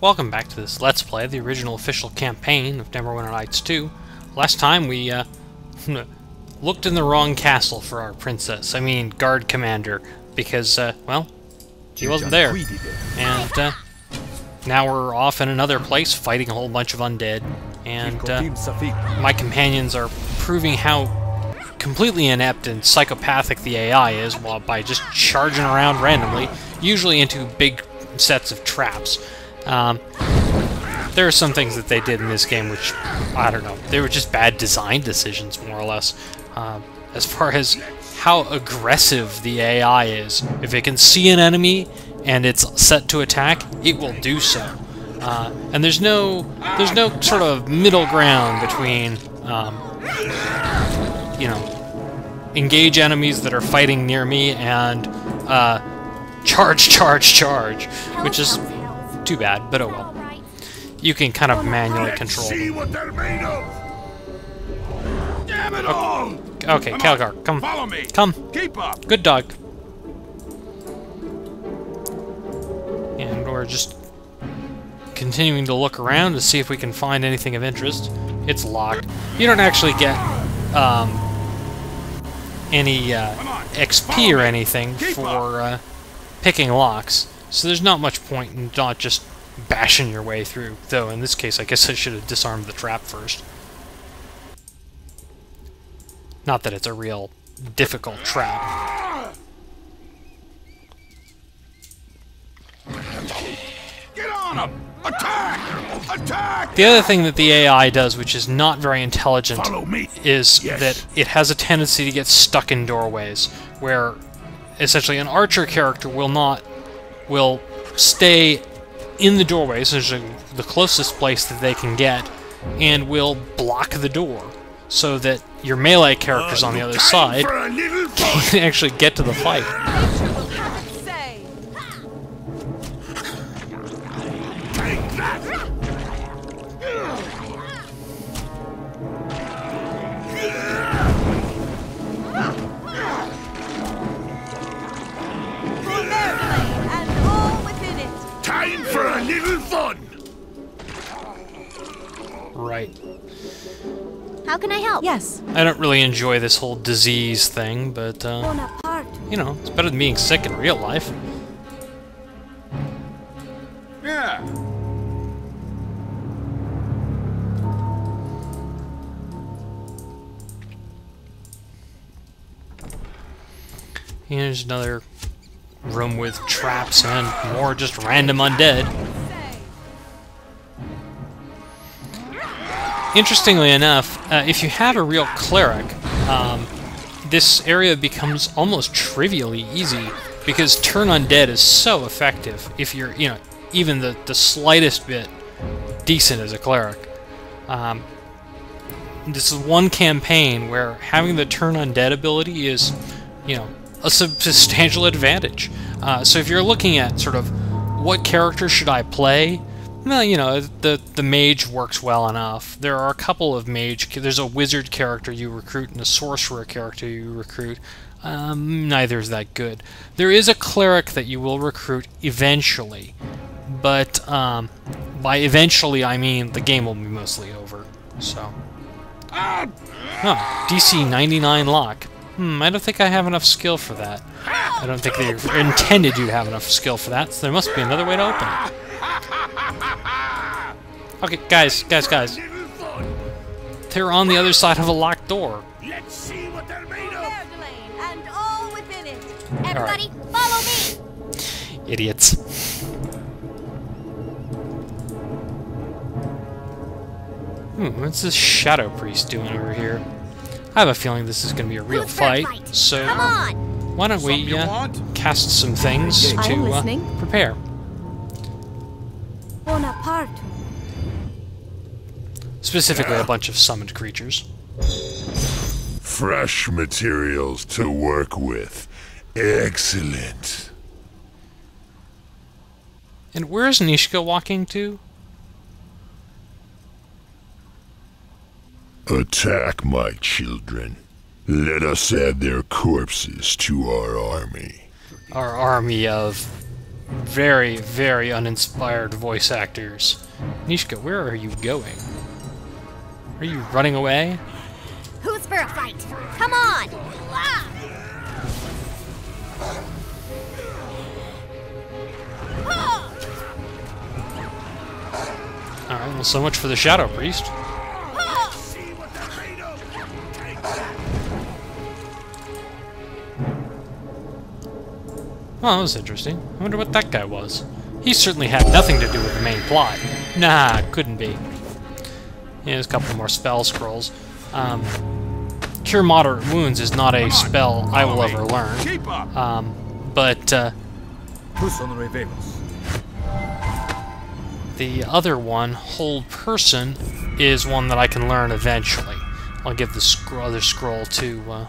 welcome back to this Let's Play, the original official campaign of Neverwinter Nights 2. Last time we looked in the wrong castle for our princess, I mean guard commander, because, well, she wasn't there. And now we're off in another place fighting a whole bunch of undead, and my companions are proving how completely inept and psychopathic the AI is by just charging around randomly, usually into big sets of traps. There are some things that they did in this game which, I don't know, they were just bad design decisions, more or less. As far as how aggressive the AI is, if it can see an enemy and it's set to attack, it will do so. And there's no sort of middle ground between, you know, engage enemies that are fighting near me and charge, which is too bad, but oh well. You can kind of manually control them. See what they're made of. Damn it all! Okay, Calgar, come. Follow me. Come. Keep up. Good dog. And we're just continuing to look around to see if we can find anything of interest. It's locked. You don't actually get any XP or anything for picking locks, so there's not much point in not just bashing your way through. Though in this case, I guess I should have disarmed the trap first. Not that it's a real difficult trap. Get on them! Attack! Attack! The other thing that the AI does, which is not very intelligent, Follow me. is Yes. that it has a tendency to get stuck in doorways, where essentially an archer character will stay in the doorway, essentially the closest place that they can get, and will block the door, so that your melee characters on the other side can actually get to the fight. Time for a little fun. Right. How can I help? Yes. I don't really enjoy this whole disease thing, but, you know, it's better than being sick in real life. Yeah. Here's another room with traps and more just random undead. Interestingly enough, if you have a real cleric, this area becomes almost trivially easy, because turn undead is so effective if you're, you know, even the slightest bit decent as a cleric. This is one campaign where having the turn undead ability is, you know, a substantial advantage. So if you're looking at sort of what character should I play, well, you know, the mage works well enough. There are a couple of mage. There's a wizard character you recruit and a sorcerer character you recruit. Neither is that good. There is a cleric that you will recruit eventually, but by eventually I mean the game will be mostly over. So, oh, DC 99 lock. I don't think I have enough skill for that. I don't think they intended you to have enough skill for that, so there must be another way to open it. Okay, guys. They're on the other side of a locked door. Let's see what they're made of. And all within it. Everybody, follow me. Idiots. What's this Shadow Priest doing over here? I have a feeling this is going to be a real fight, so why don't we cast some things to prepare. Bonaparte. Specifically a bunch of summoned creatures. Fresh materials to work with. Excellent. And where's Nishka walking to? Attack, my children. Let us add their corpses to our army. Our army of very, very uninspired voice actors. Nishka, where are you going? Are you running away? Who's for a fight? Come on! Ah! Alright, well, so much for the Shadow Priest. Well, that was interesting. I wonder what that guy was. He certainly had nothing to do with the main plot. Nah, couldn't be. Yeah, there's a couple more spell scrolls. Cure Moderate Wounds is not a spell I will ever learn. The other one, Hold Person, is one that I can learn eventually. I'll give the other scroll to...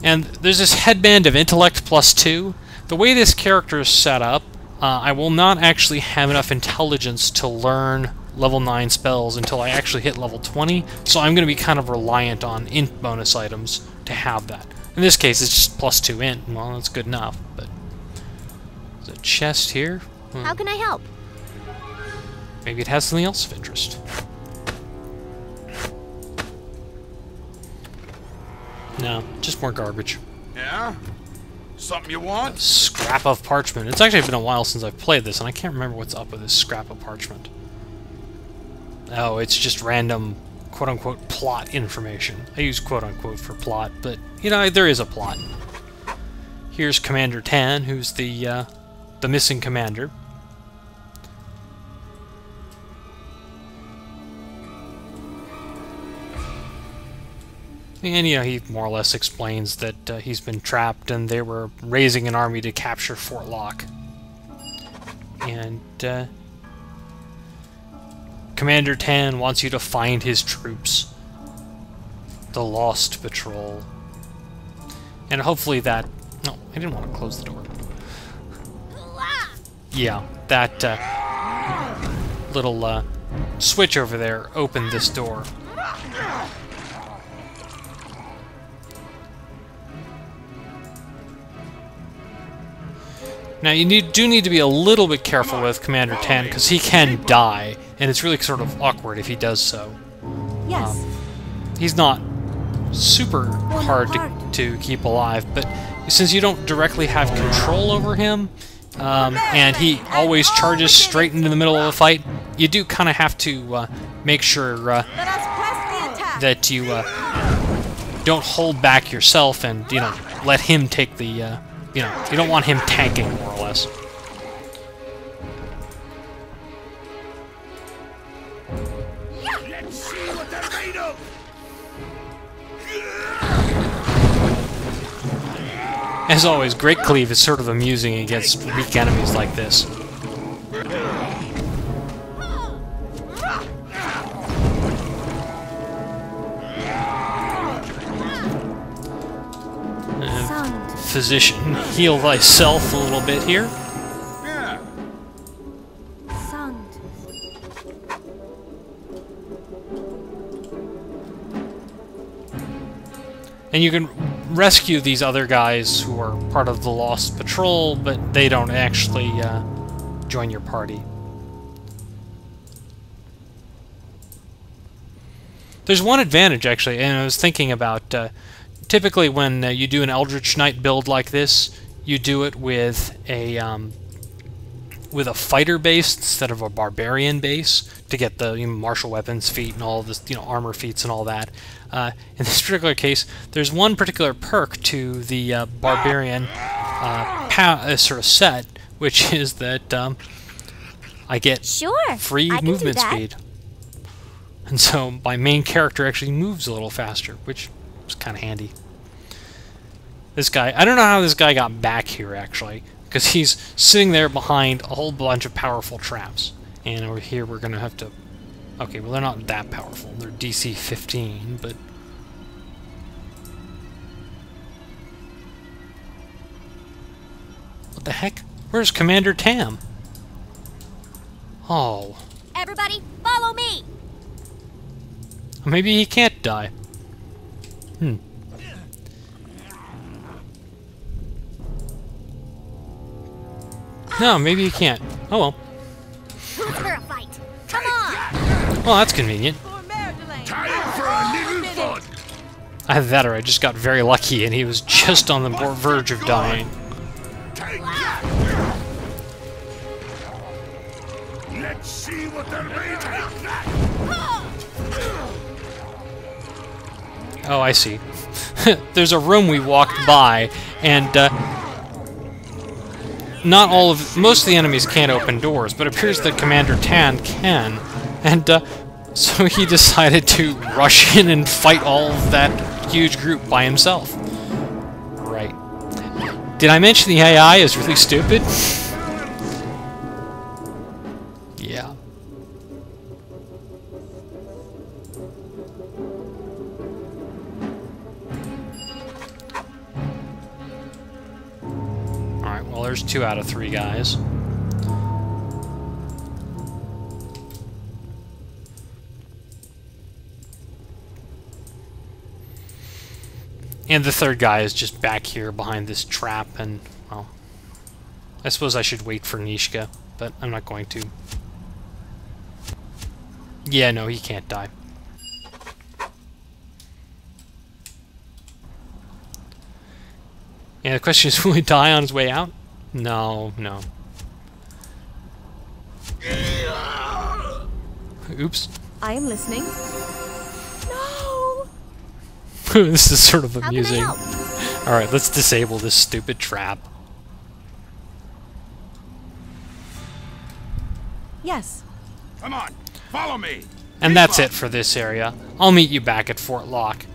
And there's this Headband of Intellect +2. The way this character is set up, I will not actually have enough intelligence to learn level 9 spells until I actually hit level 20, so I'm going to be kind of reliant on int bonus items to have that. In this case, it's just +2 int. Well, that's good enough, but... There's a chest here. How can I help? Maybe it has something else of interest. No, just more garbage. Yeah? Something you want? Scrap of parchment. It's actually been a while since I've played this, and I can't remember what's up with this scrap of parchment. Oh, it's just random, quote-unquote, plot information. I use quote-unquote for plot, but, you know, there is a plot. Here's Commander Tan, who's the missing commander. And, you know, he more or less explains that he's been trapped and they were raising an army to capture Fort Locke. And, Commander Tan wants you to find his troops. The Lost Patrol. And hopefully that... No, I didn't want to close the door. Yeah, that, little, switch over there opened this door. Now, you do need to be a little bit careful with Commander Tan, because he can die, and it's really sort of awkward if he does so. Yes. He's not super hard to keep alive, but since you don't directly have control over him, and he always charges straight into the middle of a fight, you do kind of have to make sure that you don't hold back yourself and, you know, let him take the... you know, you don't want him tanking, more or less. Let's see what they're made of! As always, Great Cleave is sort of amusing against weak enemies like this. Physician, heal thyself a little bit here. Yeah. Sound. And you can rescue these other guys who are part of the Lost Patrol, but they don't actually join your party. There's one advantage, actually, and I was thinking about... typically, when you do an Eldritch Knight build like this, you do it with a fighter base instead of a barbarian base to get the martial weapons feat and all this, armor feats and all that. In this particular case, there's one particular perk to the barbarian sort of set, which is that I get free movement speed, and so my main character actually moves a little faster, which is kind of handy. This guy, I don't know how this guy got back here, actually, because he's sitting there behind a whole bunch of powerful traps. And over here we're going to have to... Okay, well, they're not that powerful. They're DC 15, but... What the heck? Where's Commander Tam? Oh. Everybody, follow me! Maybe he can't die. No, maybe you can't. Oh well. Who's for a fight? Come on! Well, that's convenient. Time for a little fun. Either that or I just got very lucky and he was just on the verge of dying. Take that. Let's see what they're made of. Oh, I see. There's a room we walked by, and most of the enemies can't open doors, but it appears that Commander Tan can, and so he decided to rush in and fight all of that huge group by himself. Right. Did I mention the AI is really stupid? Yeah. Alright, well there's 2 out of 3 guys. And the 3rd guy is just back here behind this trap, and, well, I suppose I should wait for Nishka, but I'm not going to. Yeah, no, he can't die. Yeah, the question is, will he die on his way out? No, no. Oops. I am listening. No! This is sort of How can I amusing. help? Alright, let's disable this stupid trap. Yes. Come on, follow me. And that's it for this area. I'll meet you back at Fort Locke.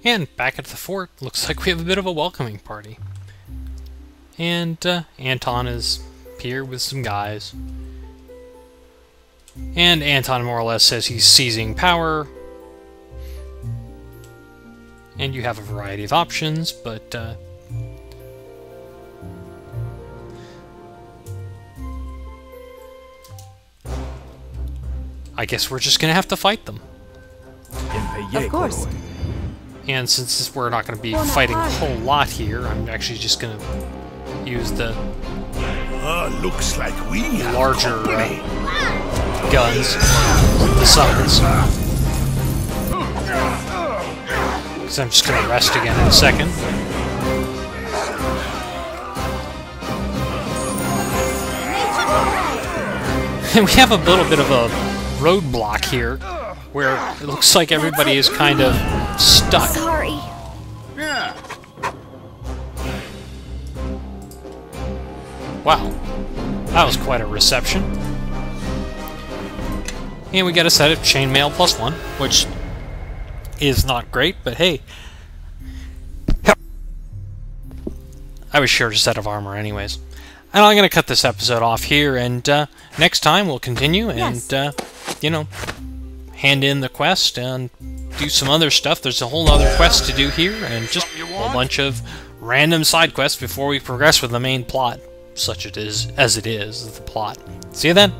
And back at the fort, looks like we have a bit of a welcoming party. And Anton is here with some guys. And Anton more or less says he's seizing power. And you have a variety of options, but I guess we're just gonna have to fight them. Of course. And since we're not going to be fighting a whole lot here, I'm actually just going to use the Looks like we have larger company. guns, the summons. Because I'm just going to rest again in a second. And we have a little bit of a roadblock here, where it looks like everybody is kind of stuck. Sorry. Yeah. Wow, that was quite a reception. And we get a set of chainmail +1, which is not great, but hey. I was sure a set of armor anyways. And I'm going to cut this episode off here, and next time we'll continue and, you know, hand in the quest and do some other stuff. There's a whole other quest to do here, and just a whole bunch of random side quests before we progress with the main plot, such it is as it is, the plot. See you then!